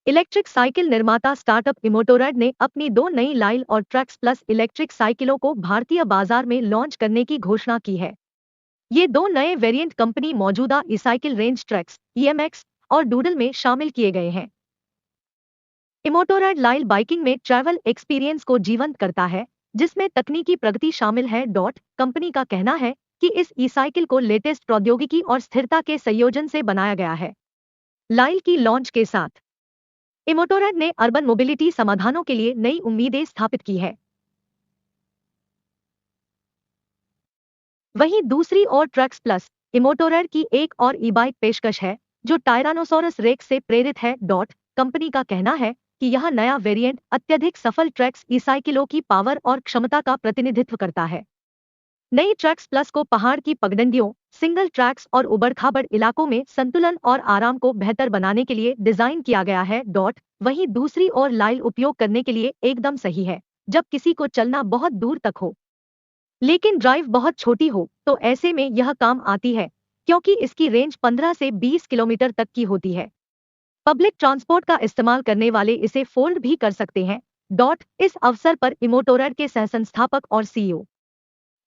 Electric cycle निर्माता startup इमोटोरैड ने अपनी 2 नई लाइल और ट्रैक्स प्लस इलेक्ट्रिक साइकिलों को भारतीय बाजार में लॉन्च करने की घोषणा की है। ये 2 नए वेरिएंट कंपनी मौजूदा ई-साइकिल रेंज ट्रैक्स, ईएमएक्स और डूडल में शामिल किए गए हैं। इमोटोरैड लाइल बाइकिंग में ट्रैवल एक्सपीरियंस को जीवंत करता है, जिसमें तकनीकी प्रगति शामिल है। कंपनी का कहना है कि इस ई-साइकिल को लेटेस्ट प्रौद्योगिकी और स्थिरता के संयोजन से बनाया गया है। लाइल की लॉन्च के साथ इमोटोरैड ने अर्बन मोबिलिटी समाधानों के लिए नई उम्मीदें स्थापित की है। वहीं दूसरी ओर ट्रैक्स प्लस इमोटोरैड की एक और ई-बाइक पेशकश है, जो टायरानोसोरस रेक्स से प्रेरित है। कंपनी का कहना है कि यह नया वेरिएंट अत्यधिक सफल ट्रैक्स ई-साइकिलों की पावर और क्षमता का प्रतिनिधित्व करता है। नई ट्रैक्स प्लस को पहाड़ की पगडंडियों, सिंगल ट्रैक्स और उबड़-खाबड़ इलाकों में संतुलन और आराम को बेहतर बनाने के लिए डिजाइन किया गया है। वहीं दूसरी ओर लाइल उपयोग करने के लिए एकदम सही है, जब किसी को चलना बहुत दूर तक हो लेकिन ड्राइव बहुत छोटी हो, तो ऐसे में यह काम आती है, क्योंकि इसकी रेंज 15 से 20 किलोमीटर तक की होती है। पब्लिक ट्रांसपोर्ट का इस्तेमाल करने वाले इसे फोल्ड भी कर सकते हैं। इस अवसर पर इमोटोरैड के सहसंस्थापक और सीईओ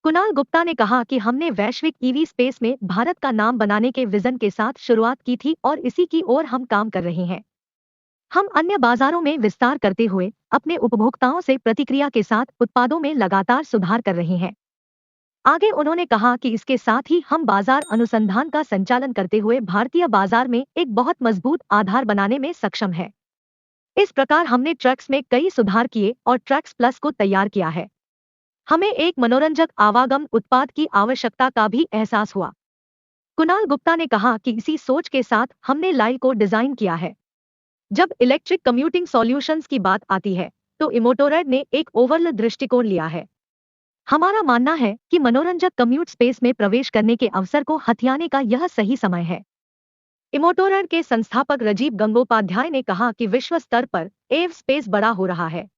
कुणाल गुप्ता ने कहा कि हमने वैश्विक ईवी स्पेस में भारत का नाम बनाने के विजन के साथ शुरुआत की थी और इसी की ओर हम काम कर रहे हैं। हम अन्य बाजारों में विस्तार करते हुए अपने उपभोक्ताओं से प्रतिक्रिया के साथ उत्पादों में लगातार सुधार कर रहे हैं। आगे उन्होंने कहा कि इसके साथ ही हम बाजार अनुसंधान का संचालन करते हुए भारतीय बाजार में एक बहुत मजबूत आधार बनाने में सक्षम है। इस प्रकार हमने ट्रैक्स में कई सुधार किए और ट्रैक्स प्लस को तैयार किया है। हमें एक मनोरंजक आवागम उत्पाद की आवश्यकता का भी एहसास हुआ। कुणाल गुप्ता ने कहा कि इसी सोच के साथ हमने लाइल को डिजाइन किया है। जब इलेक्ट्रिक कम्यूटिंग सॉल्यूशंस की बात आती है, तो इमोटोरैड ने एक ओवरऑल दृष्टिकोण लिया है। हमारा मानना है कि मनोरंजक कम्यूट स्पेस में प्रवेश करने के अवसर को हथियाने का यह सही समय है। इमोटोरैड के संस्थापक राजीव गंगोपाध्याय ने कहा कि विश्व स्तर पर एव स्पेस बड़ा हो रहा है।